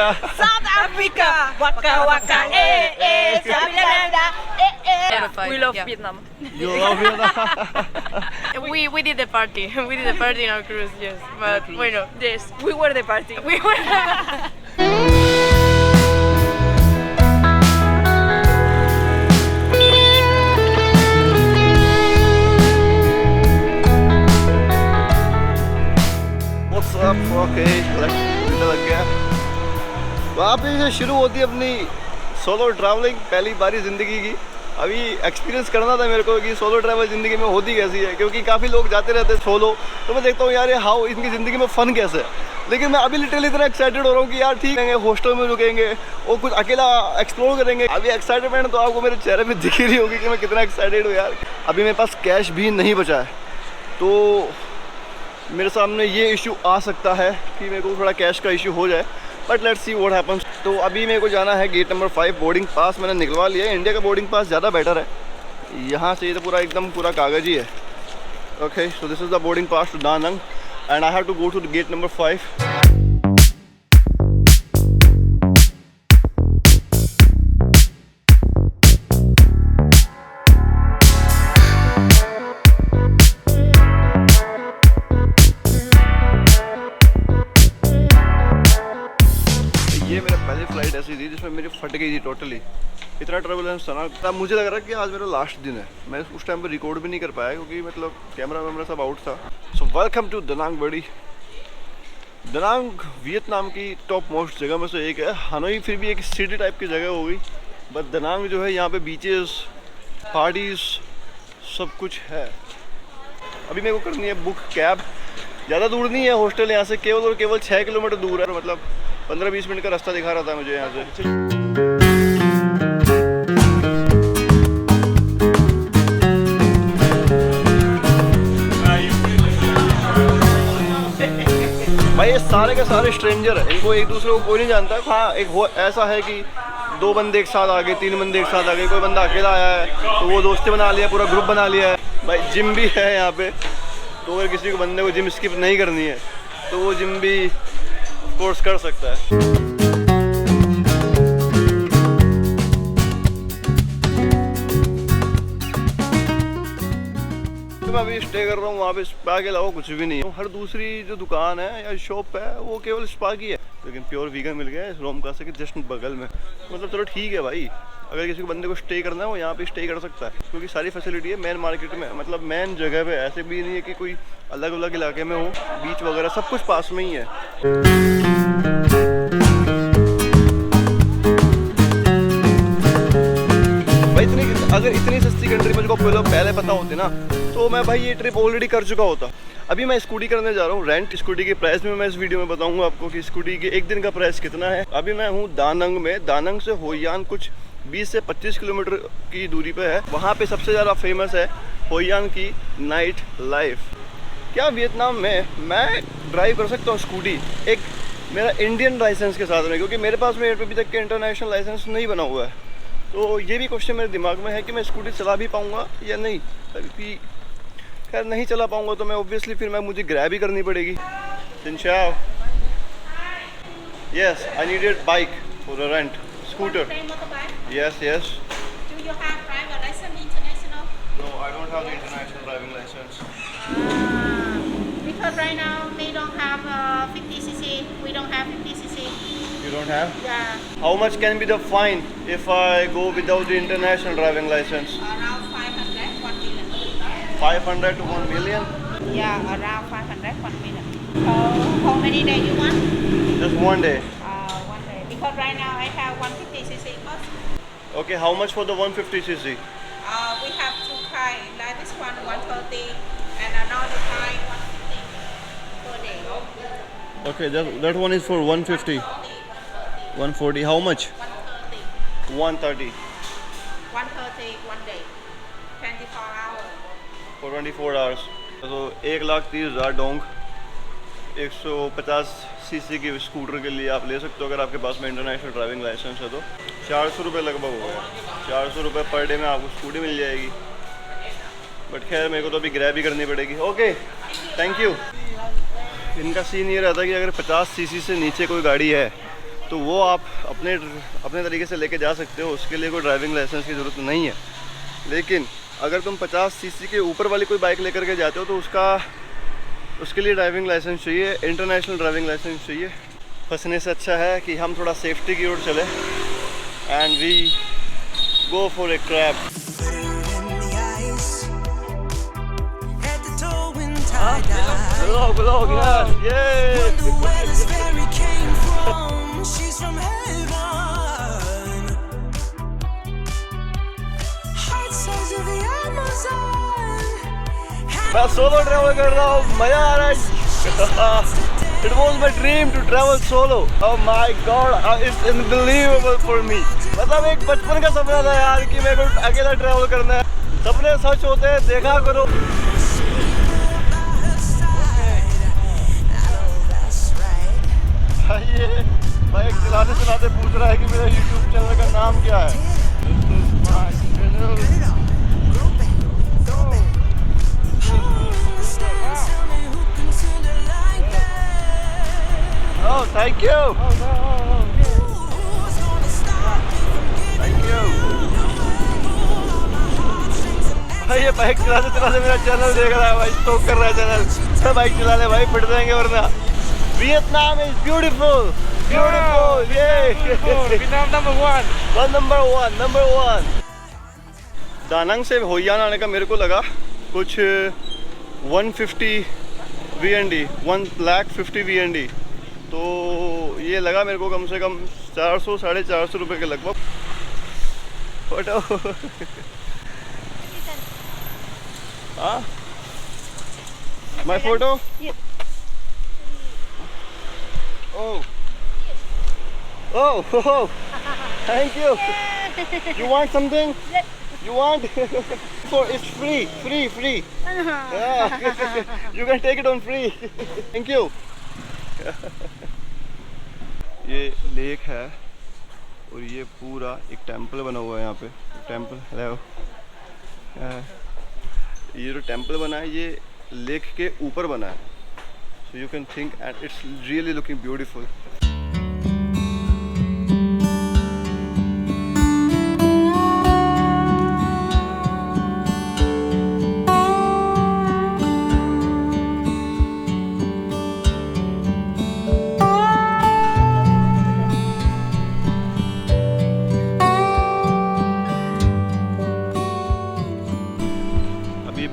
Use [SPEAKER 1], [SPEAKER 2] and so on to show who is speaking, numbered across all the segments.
[SPEAKER 1] South Africa, waka waka, Swaziland,
[SPEAKER 2] We love Vietnam.
[SPEAKER 3] You love Vietnam?
[SPEAKER 2] We did the party. We did the party in our cruise, yes. But bueno, yes, we were the party. We were.
[SPEAKER 3] What's up? Okay, लग गया। वहाँ पे से शुरू होती है अपनी solo travelling, पहली बारी ज़िंदगी की। अभी एक्सपीरियंस करना था मेरे को कि सोलो ट्रैवल ज़िंदगी में होती कैसी है, क्योंकि काफ़ी लोग जाते रहते हैं सोलो, तो मैं देखता हूँ यार ये हाउ इनकी ज़िंदगी में फ़न कैसे है। लेकिन मैं अभी लिटरली इतना एक्साइटेड हो रहा हूँ कि यार ठीक है, हॉस्टल में रुकेंगे और कुछ अकेला एक्सप्लोर करेंगे। अभी एक्साइटमेंट तो आपको मेरे चेहरे पे दिख ही रही होगी कि मैं कितना एक्साइटेड हूँ यार। अभी मेरे पास कैश भी नहीं बचा है, तो मेरे सामने ये इशू आ सकता है कि मेरे को थोड़ा कैश का इशू हो जाए, but let's see what happens. तो अभी मेरे को जाना है गेट नंबर 5। बोर्डिंग पास मैंने निकलवा लिया है। इंडिया का बोर्डिंग पास ज़्यादा बेटर है, यहाँ से ये तो पूरा एकदम पूरा कागज़ ही है। Okay, so this is the boarding pass to Da Nang and I have to go to the gate number 5। ये मेरा पहली फ्लाइट ऐसी थी जिसमें मेरी फट गई थी टोटली। इतना टर्बुलेंस था ना, तब मुझे लग रहा है कि आज मेरा लास्ट दिन है। मैं उस टाइम पे रिकॉर्ड भी नहीं कर पाया क्योंकि मतलब कैमरा वैमरा सब आउट था। सो वेलकम टू दनांग बड़ी। दनांग वियतनाम की टॉप मोस्ट जगह में से एक है। हनोई फिर भी एक सिटी टाइप की जगह हो गई, बट दनांग जो है यहाँ पे बीचेस, पार्टीज सब कुछ है। अभी मेरे को करनी है बुक कैब। ज़्यादा दूर नहीं है हॉस्टल यहाँ से, केवल और केवल 6 किलोमीटर दूर है। मतलब 15-20 मिनट का रास्ता दिखा रहा था मुझे यहाँ से। भाई ये सारे के सारे स्ट्रेंजर है, इनको एक दूसरे को कोई नहीं जानता। हाँ, ऐसा है कि 2 बंदे एक साथ आ गए, 3 बंदे एक साथ आ गए, कोई बंदा अकेला आया है तो वो दोस्ती बना लिया, पूरा ग्रुप बना लिया है। भाई जिम भी है यहाँ पे, तो अगर किसी को बंदे को जिम स्किप नहीं करनी है तो वो जिम भी कोर्स कर सकता है। तो मैं अभी स्टे कर रहा हूँ वहाँ पे, स्पा के अलावा कुछ भी नहीं है। हर दूसरी जो दुकान है या शॉप है वो केवल स्पा की है, लेकिन प्योर वीगन मिल गया है रोम कासा के जस्ट बगल में। मतलब चलो ठीक है भाई, अगर किसी को बंदे को स्टे करना है वो यहाँ पे स्टे कर सकता है, क्योंकि सारी फैसिलिटी है मेन मार्केट में, मतलब मेन जगह पे। ऐसे भी नहीं है कि कोई अलग अलग इलाके में हो, बीच वगैरह सब कुछ पास में ही है। भाई अगर इतनी सस्ती कंट्री मुझको पहले पता होती ना तो मैं भाई ये ट्रिप ऑलरेडी कर चुका होता। अभी मैं स्कूटी करने जा रहा हूँ रेंट। स्कूटी की प्राइस में मैं इस वीडियो में बताऊंगा आपको कि स्कूटी के एक दिन का प्राइस कितना है। अभी मैं हूँ दानंग में। दानंग से होयान कुछ 20 से 25 किलोमीटर की दूरी पे है। वहाँ पे सबसे ज़्यादा फेमस है होयान की नाइट लाइफ। क्या वियतनाम में मैं ड्राइव कर सकता हूँ स्कूटी एक मेरा इंडियन लाइसेंस के साथ में, क्योंकि मेरे पास में अभी तक के इंटरनेशनल लाइसेंस नहीं बना हुआ है। तो ये भी क्वेश्चन मेरे दिमाग में है कि मैं स्कूटी चला भी पाऊँगा या नहीं। क्योंकि खैर नहीं चला पाऊँगा तो मैं ऑब्वियसली फिर मुझे ग्रैब ही करनी पड़ेगी। सिंचाओ, yes I needed bike for a rent, scooter. Yes yes.
[SPEAKER 1] Do you have driver license international?
[SPEAKER 3] No, I don't have the international driving license.
[SPEAKER 1] Because right now they don't have 50cc. We don't have 50cc.
[SPEAKER 3] You don't have?
[SPEAKER 1] Yeah,
[SPEAKER 3] How much can be the fine if I go without the international driving license?
[SPEAKER 1] around 500, 1 million.
[SPEAKER 3] 500 to 1 million?
[SPEAKER 1] Yeah, around 500, 1 million. How many days you want?
[SPEAKER 3] Just one day.
[SPEAKER 1] 1 day. Because right now I have 150cc bus.
[SPEAKER 3] Okay, how much for the 150cc?
[SPEAKER 1] We have 2 kinds. Like this one, 130, and another kind, 150 per day.
[SPEAKER 3] Okay, that one is for 150. 140. How much?
[SPEAKER 1] 130.
[SPEAKER 3] 130
[SPEAKER 1] 130 1 day. 24 hours.
[SPEAKER 3] for 24 hours. तो 1,30,000 Dong 150 CC की scooter के लिए आप ले सकते हो अगर आपके पास में इंटरनेशनल ड्राइविंग लाइसेंस है। तो 400 रुपये लगभग हो गया। 400 रुपये पर डे में आपको स्कूटी मिल जाएगी। बट खैर मेरे को तो अभी ग्रैब ही करनी पड़ेगी। Okay, thank you. इनका सीन ये रहता है कि अगर 50 सीसी से नीचे कोई गाड़ी है तो वो आप अपने तरीके से लेके जा सकते हो, उसके लिए कोई ड्राइविंग लाइसेंस की ज़रूरत नहीं है। लेकिन अगर तुम 50 सीसी के ऊपर वाली कोई बाइक लेकर के जाते हो तो उसके लिए ड्राइविंग लाइसेंस चाहिए, इंटरनेशनल ड्राइविंग लाइसेंस चाहिए। फंसने से अच्छा है कि हम थोड़ा सेफ्टी की ओर चले and we go for a crab. मैं सोलो ट्रैवल कर रहा हूँ, मजा आ रहा है। It was my dream to travel solo. Oh my God, it's unbelievable for me. मतलब एक बचपन का सपना था यार कि मेरे को अकेला ट्रैवल करना है। सपने सच होते हैं, देखा करो। ये बाइक चलाते चलाते पूछ रहा है कि मेरा YouTube चैनल का नाम क्या है। Oh, thank you. Thank you. भाई ये बाइक चलाते चलाते मेरा चैनल देख रहा है भाई, स्टॉक कर रहा है चैनल। सब बाइक चला ले भाई, फट जाएंगे वरना। Vietnam is beautiful, beautiful, yeah.
[SPEAKER 2] Vietnam number one.
[SPEAKER 3] Number one. दानंग से होइयान आने का मेरे को लगा कुछ 150 VND, 1,50,000 VND। तो ये लगा मेरे को कम से कम 400-450 रुपये के लगभग। फोटो हाँ, my photo. Oh, thank you. You want something? You want? So it's free. Yeah. You can take it on free. Thank you. ये लेक है और ये पूरा एक टेंपल बना हुआ है यहाँ पे। टेंपल हेलो, ये जो टेंपल बना है ये लेक के ऊपर बना है। So you can think and it's really looking beautiful.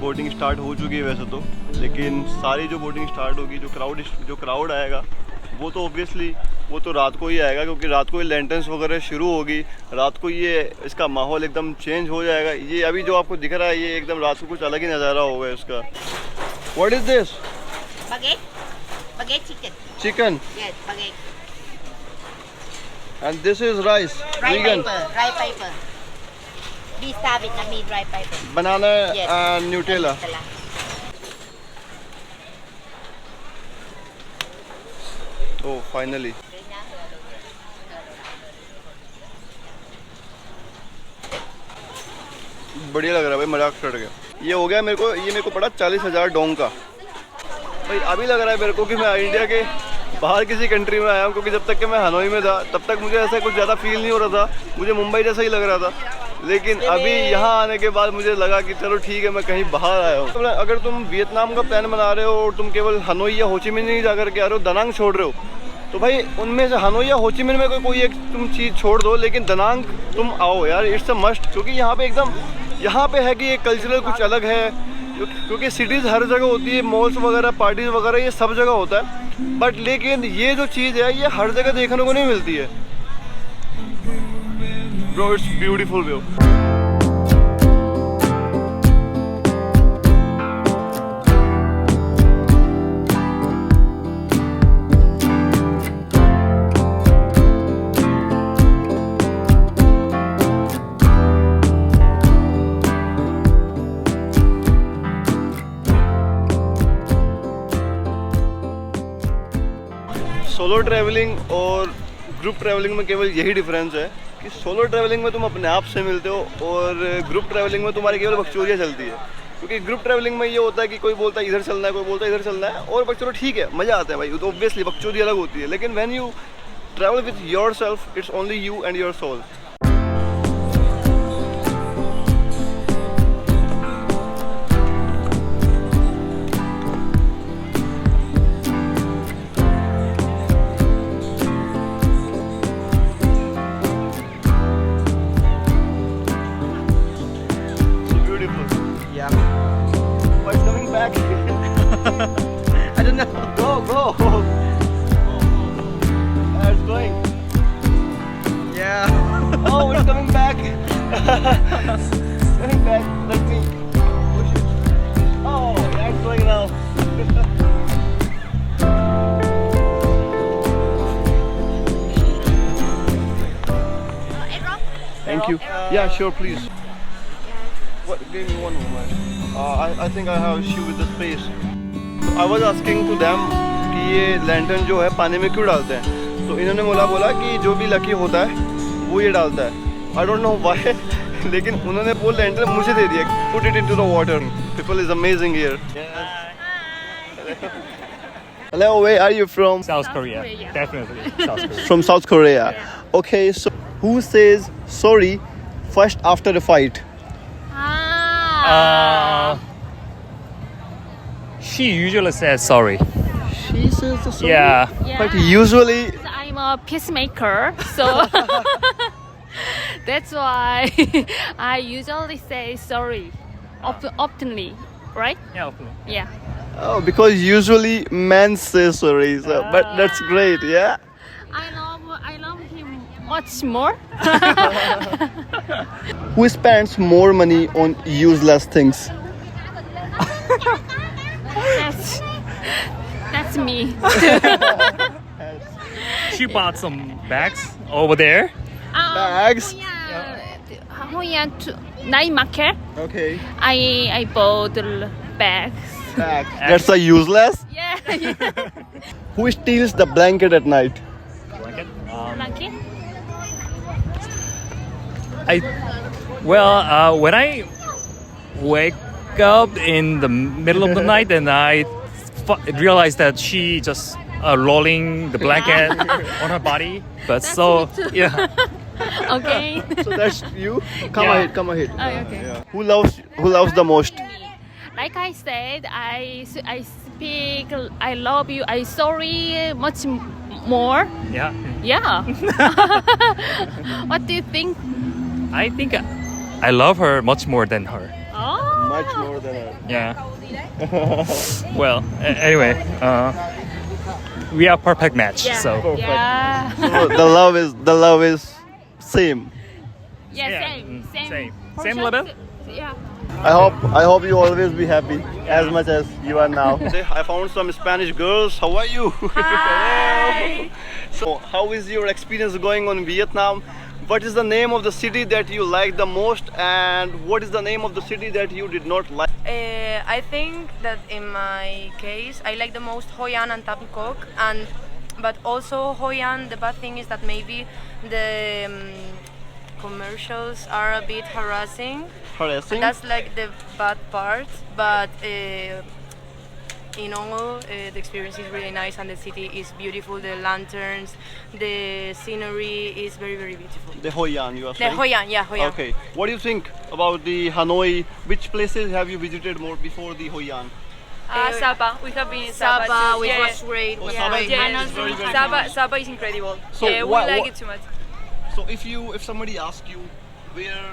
[SPEAKER 3] Boating start हो चुकी है वैसे तो, लेकिन सारी जो बोटिंग स्टार्ट होगी, जो क्राउड आएगा वो तो ऑब्वियसली वो तो रात को ही आएगा, क्योंकि रात को ही लैंटर्न्स वगैरह शुरू होगी। रात को ये इसका माहौल एकदम चेंज हो जाएगा। ये अभी जो आपको दिख रहा है ये एकदम रात को कुछ अलग ही नज़ारा होगा इसका। What is this?
[SPEAKER 1] Baguette
[SPEAKER 3] chicken.
[SPEAKER 1] Yes, baguette.
[SPEAKER 3] And this is rice, vegan.
[SPEAKER 1] Dry paper. Vista Vietnamese dry paper.
[SPEAKER 3] Banana
[SPEAKER 1] Yes.
[SPEAKER 3] and Nutella. Oh, finally. बढ़िया लग रहा है भाई, मजाक चढ़ गया। ये हो गया मेरे को पड़ा 40,000 डोंग का। भाई अभी लग रहा है मेरे को कि मैं इंडिया के बाहर किसी कंट्री में आया हूँ, क्योंकि जब तक कि मैं हनोई में था तब तक मुझे ऐसा कुछ ज़्यादा फील नहीं हो रहा था, मुझे मुंबई जैसा ही लग रहा था। लेकिन अभी यहाँ आने के बाद मुझे लगा कि चलो ठीक है, मैं कहीं बाहर आया हूँ। अगर तुम वियतनाम का प्लान बना रहे हो और तुम केवल हनोई या होचिमिन नहीं जा करके आ रहे हो, दनांग छोड़ रहे हो, तो भाई उनमें से हनोई या होचिमिन में कोई एक तुम चीज़ छोड़ दो, लेकिन दनांग तुम आओ यार, इट्स अ मस्ट। क्योंकि यहाँ पे एकदम यहाँ पे है कि ये कल्चरल कुछ अलग है, क्योंकि सिटीज़ हर जगह होती है, मॉल्स वगैरह, पार्टीज़ वगैरह, ये सब जगह होता है। बट लेकिन ये जो चीज़ है ये हर जगह देखने को नहीं मिलती है। Bro, it's beautiful view. Solo travelling और ग्रुप ट्रैवलिंग में केवल यही डिफरेंस है कि सोलो ट्रैवलिंग में तुम अपने आप से मिलते हो और ग्रुप ट्रैवलिंग में तुम्हारी केवल बकचोदियाँ चलती है। क्योंकि ग्रुप ट्रैवलिंग में ये होता है कि कोई बोलता है इधर चलना है, कोई बोलता है इधर चलना है, और चलो ठीक है, मज़ा आता है भाई, तो ऑब्वियसली बकचोदी अलग होती है। लेकिन when you travel with yourself, it's only you and your soul.
[SPEAKER 4] I don't know.
[SPEAKER 3] Go! It's going.
[SPEAKER 4] Yeah.
[SPEAKER 3] Oh, it's coming back. It's coming back. Let me push it. Oh, yeah, it's going now. Thank you. Yeah, sure, please. What? Give me one moment. I think I have issue with the space. I was asking to them कि ये lantern जो है पानी में क्यों डालते हैं, तो इन्होंने बोला कि जो भी लकी होता है वो ये डालता है. I don't know why, लेकिन उन्होंने वो लैंटर्न मुझे दे दिया. Put it into the water. People is amazing here. Hello, where are you from?
[SPEAKER 5] South Korea. Definitely South Korea.
[SPEAKER 3] From South Korea. Okay, so who says sorry first after a fight?
[SPEAKER 5] She usually says sorry.
[SPEAKER 3] She says the sorry.
[SPEAKER 5] Yeah.
[SPEAKER 3] But usually,
[SPEAKER 6] I'm a peacemaker, so that's why I usually say sorry oftenly, right?
[SPEAKER 5] Yeah. Hopefully.
[SPEAKER 6] Yeah.
[SPEAKER 3] oh, because usually men say sorry. So, but that's great, yeah.
[SPEAKER 6] I love him much more.
[SPEAKER 3] Who spends more money on useless things?
[SPEAKER 6] That's me.
[SPEAKER 5] She bought some bags over there.
[SPEAKER 3] Bags?
[SPEAKER 6] Hoyan night market.
[SPEAKER 3] Okay.
[SPEAKER 6] I bought the bags.
[SPEAKER 3] Bags. That's a useless.
[SPEAKER 6] Yeah.
[SPEAKER 3] Who steals the blanket at night?
[SPEAKER 5] Blanket.
[SPEAKER 6] Blanket.
[SPEAKER 5] When I wake up in the middle of the night and I realized that she just rolling the blanket on her body. But
[SPEAKER 6] That's
[SPEAKER 5] so
[SPEAKER 6] me too.
[SPEAKER 5] yeah.
[SPEAKER 6] Okay.
[SPEAKER 3] So that's you. Come
[SPEAKER 5] Yeah.
[SPEAKER 3] ahead. Come ahead.
[SPEAKER 6] Okay.
[SPEAKER 3] Yeah. Who loves the most?
[SPEAKER 6] Like I said, I speak I love you, I sorry much more.
[SPEAKER 5] Yeah.
[SPEAKER 6] Yeah. What do you think?
[SPEAKER 5] I think I love her much more than her.
[SPEAKER 6] Oh.
[SPEAKER 3] Much more than her.
[SPEAKER 5] Yeah. Well, anyway, we are perfect match.
[SPEAKER 6] Yeah.
[SPEAKER 5] So
[SPEAKER 6] Yeah.
[SPEAKER 3] So the love is same.
[SPEAKER 6] Yeah,
[SPEAKER 5] Yeah,
[SPEAKER 6] same.
[SPEAKER 5] same.
[SPEAKER 6] For
[SPEAKER 5] Same
[SPEAKER 6] sure,
[SPEAKER 5] level?
[SPEAKER 6] Yeah.
[SPEAKER 3] I hope you always be happy as much as you are now. I found some Spanish girls. How are you?
[SPEAKER 6] Hi.
[SPEAKER 3] So how is your experience going on in Vietnam? What is the name of the city that you like the most, and what is the name of the city that you did not like?
[SPEAKER 2] I think that in my case, I like the most Hoi An and Tam Quoc, but also Hoi An. The bad thing is that maybe the commercials are a bit harassing.
[SPEAKER 3] Harassing?
[SPEAKER 2] That's like the bad part, but in all, the experience is really nice and the city is beautiful. The lanterns, the scenery is very, very beautiful.
[SPEAKER 3] The Hoi An, you are
[SPEAKER 2] The
[SPEAKER 3] saying?
[SPEAKER 2] Hoi An, yeah, Hoi An.
[SPEAKER 3] Okay. What do you think about the Hanoi? Which places have you visited more before the Hoi An?
[SPEAKER 7] Sapa. We have been in
[SPEAKER 2] Sapa,
[SPEAKER 7] too.
[SPEAKER 2] which
[SPEAKER 7] Yeah.
[SPEAKER 2] was great.
[SPEAKER 3] Oh,
[SPEAKER 2] was
[SPEAKER 3] Sapa
[SPEAKER 2] great.
[SPEAKER 3] is
[SPEAKER 7] Yeah,
[SPEAKER 3] nice. Very, very
[SPEAKER 7] Sapa,
[SPEAKER 3] nice.
[SPEAKER 7] Sapa is incredible.
[SPEAKER 3] So
[SPEAKER 7] Yeah, we
[SPEAKER 3] what-
[SPEAKER 7] like
[SPEAKER 3] what-
[SPEAKER 7] it too much.
[SPEAKER 3] So if somebody asks you where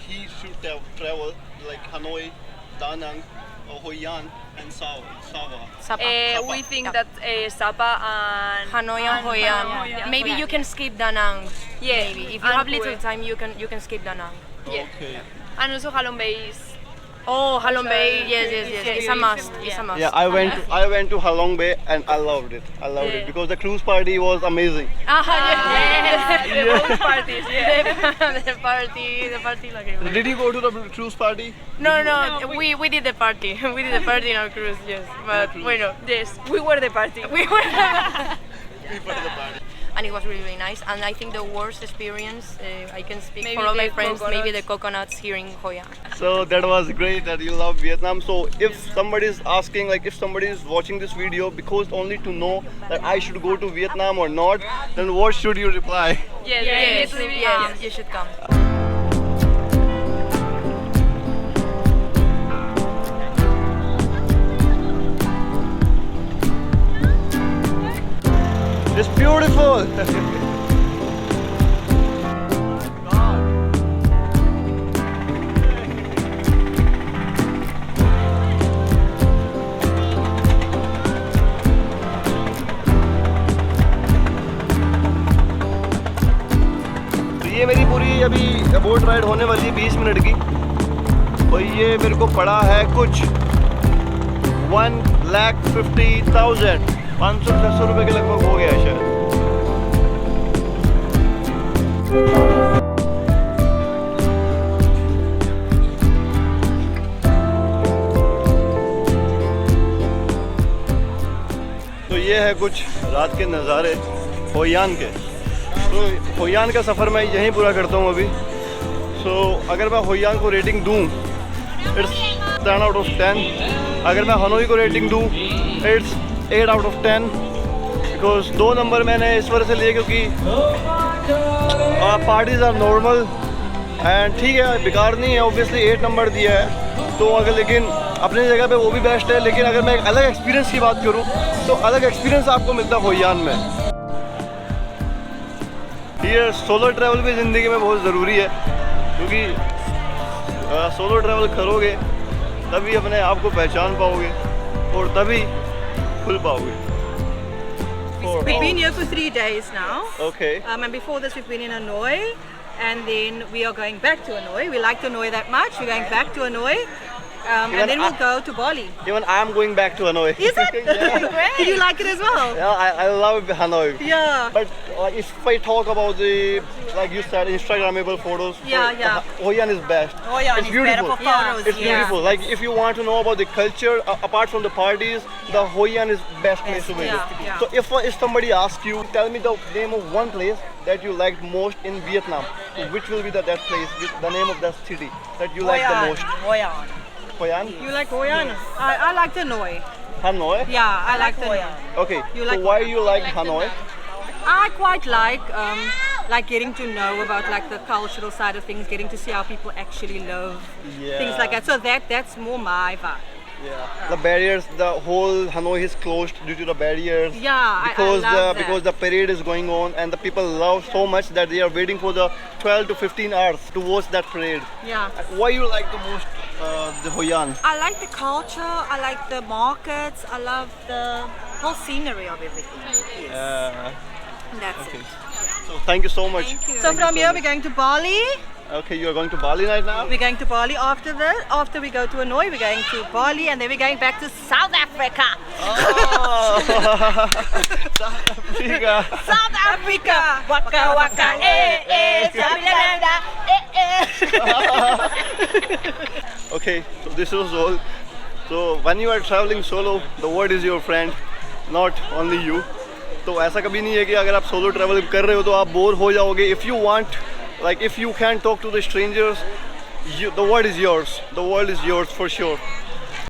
[SPEAKER 3] he should travel, like Hanoi, Da Nang, or Hoi An, and Sava.
[SPEAKER 2] Sapa.
[SPEAKER 7] We think
[SPEAKER 2] Yeah.
[SPEAKER 7] that Sapa and
[SPEAKER 2] Hanoi and Hoi An.
[SPEAKER 7] Yeah.
[SPEAKER 2] Maybe you can skip Da Nang.
[SPEAKER 7] Yeah,
[SPEAKER 2] Maybe if you
[SPEAKER 7] and
[SPEAKER 2] have little
[SPEAKER 7] Hue.
[SPEAKER 2] time, you can skip Da Nang.
[SPEAKER 7] Yeah.
[SPEAKER 3] Okay.
[SPEAKER 7] And also Halong Bay is
[SPEAKER 2] Oh, Halong Bay.
[SPEAKER 7] Also,
[SPEAKER 2] Yes.
[SPEAKER 7] it's
[SPEAKER 2] It's a
[SPEAKER 7] beautiful.
[SPEAKER 2] must. It's
[SPEAKER 7] Yeah.
[SPEAKER 2] a must.
[SPEAKER 3] Yeah, I went to Halong Bay and I loved it. I loved it
[SPEAKER 7] Yeah.
[SPEAKER 3] because the cruise party was amazing.
[SPEAKER 2] Yes.
[SPEAKER 7] the both parties. Yeah.
[SPEAKER 2] the party like it was.
[SPEAKER 3] Did you go to the cruise party?
[SPEAKER 2] No, we did the party. We did the party in our cruise, yes. But bueno,
[SPEAKER 7] Yes, we were the party.
[SPEAKER 2] we were. and it was really, really nice. And I think the worst experience, I can speak
[SPEAKER 7] Maybe
[SPEAKER 2] for all my
[SPEAKER 7] the
[SPEAKER 2] friends, maybe the
[SPEAKER 7] coconuts.
[SPEAKER 2] coconuts here in Hoi An.
[SPEAKER 3] So that was great that you love Vietnam. So if somebody is asking, like if somebody is watching this video because only to know that I should go to Vietnam or not, then what should you reply?
[SPEAKER 7] Yes,
[SPEAKER 2] Yes, you should come.
[SPEAKER 3] It's beautiful. तो ये मेरी पूरी अभी boat ride होने वाली है 20 minute की। और ये मेरे को पड़ा है कुछ 1,50,000 500-600 रुपए के लगभग हो गया है शायद। तो ये है कुछ रात के नज़ारे होई आन के। तो होई आन का सफ़र मैं यहीं पूरा करता हूँ अभी। सो अगर मैं होई आन को रेटिंग दूँ, इट्स 10 आउट ऑफ 10। अगर मैं हनोई को रेटिंग दूँ, it's 8 out of 10। Because 2 number मैंने इस वजह से लिए क्योंकि पार्टीज आर नॉर्मल एंड ठीक है, बेकार नहीं है। ऑब्वियसली 8 नंबर दिया है तो अगर, लेकिन अपनी जगह पे वो भी बेस्ट है। लेकिन अगर मैं एक अलग एक्सपीरियंस की बात करूँ तो अलग एक्सपीरियंस आपको मिलता है होई आन में। ये सोलो ट्रैवल भी ज़िंदगी में बहुत ज़रूरी है क्योंकि सोलो ट्रैवल करोगे तभी अपने आप को पहचान पाओगे और तभी खुल पाओगे।
[SPEAKER 8] We've been here for 3 days now.
[SPEAKER 3] Okay.
[SPEAKER 8] And before this, we've been in Hanoi, and then we are going back to Hanoi. We liked Hanoi that much. We're going back to Hanoi, and then we'll go to Bali.
[SPEAKER 3] Even I am going back to Hanoi.
[SPEAKER 8] Is it?
[SPEAKER 3] Yeah.
[SPEAKER 8] Do you like it as well?
[SPEAKER 3] Yeah, I love Hanoi.
[SPEAKER 8] Yeah.
[SPEAKER 3] But if I talk about the, like you said, Instagrammable photos,
[SPEAKER 8] Yeah.
[SPEAKER 3] Hoi An is best.
[SPEAKER 8] Hoi An
[SPEAKER 3] it's
[SPEAKER 8] is
[SPEAKER 3] beautiful.
[SPEAKER 8] better for photos.
[SPEAKER 3] It's beautiful. Like if you want to know about the culture, apart from the parties, the Hoi An is best place to visit.
[SPEAKER 8] yeah.
[SPEAKER 3] So if somebody asks you, tell me the name of one place that you liked most in Vietnam, so which will be that place, the name of that city that you like the most?
[SPEAKER 8] Hoi An.
[SPEAKER 3] Hoi An?
[SPEAKER 8] You like Hoi An? I liked Hanoi.
[SPEAKER 3] Hanoi?
[SPEAKER 8] Yeah, I liked Hanoi.
[SPEAKER 3] Okay.
[SPEAKER 8] You
[SPEAKER 3] so
[SPEAKER 8] like
[SPEAKER 3] why
[SPEAKER 8] Hoi An?
[SPEAKER 3] you like Hanoi?
[SPEAKER 8] I quite like getting to know about like the cultural side of things, getting to see how people actually live, things like that. So that's more my vibe.
[SPEAKER 3] Yeah. The barriers, the whole Hanoi is closed due to the barriers.
[SPEAKER 8] Yeah,
[SPEAKER 3] because
[SPEAKER 8] I love that.
[SPEAKER 3] because the parade is going on and the people love so much that they are waiting for the 12 to 15 hours to watch that parade.
[SPEAKER 8] Yeah.
[SPEAKER 3] Why you like the most the Hoi An?
[SPEAKER 9] I like the culture, I like the markets, I love the whole scenery of everything. Yes. That's
[SPEAKER 3] Okay.
[SPEAKER 9] it.
[SPEAKER 3] So thank you so much.
[SPEAKER 9] Thank you.
[SPEAKER 8] So from here we're going to Bali.
[SPEAKER 3] Okay, you are going to Bali right now?
[SPEAKER 8] We're going to Bali after we go to Hanoi, we're going to Bali, and then we're going back to South Africa.
[SPEAKER 3] Oh. South Africa.
[SPEAKER 8] South Africa. Waka waka Sabilanda
[SPEAKER 3] Okay, so this was all. So when you are traveling solo, the world is your friend, not only you. तो ऐसा कभी नहीं है कि अगर आप solo travel कर रहे हो तो आप बोर हो जाओगे. If you want, like if you can talk to the strangers, the world is yours. The world is yours for sure.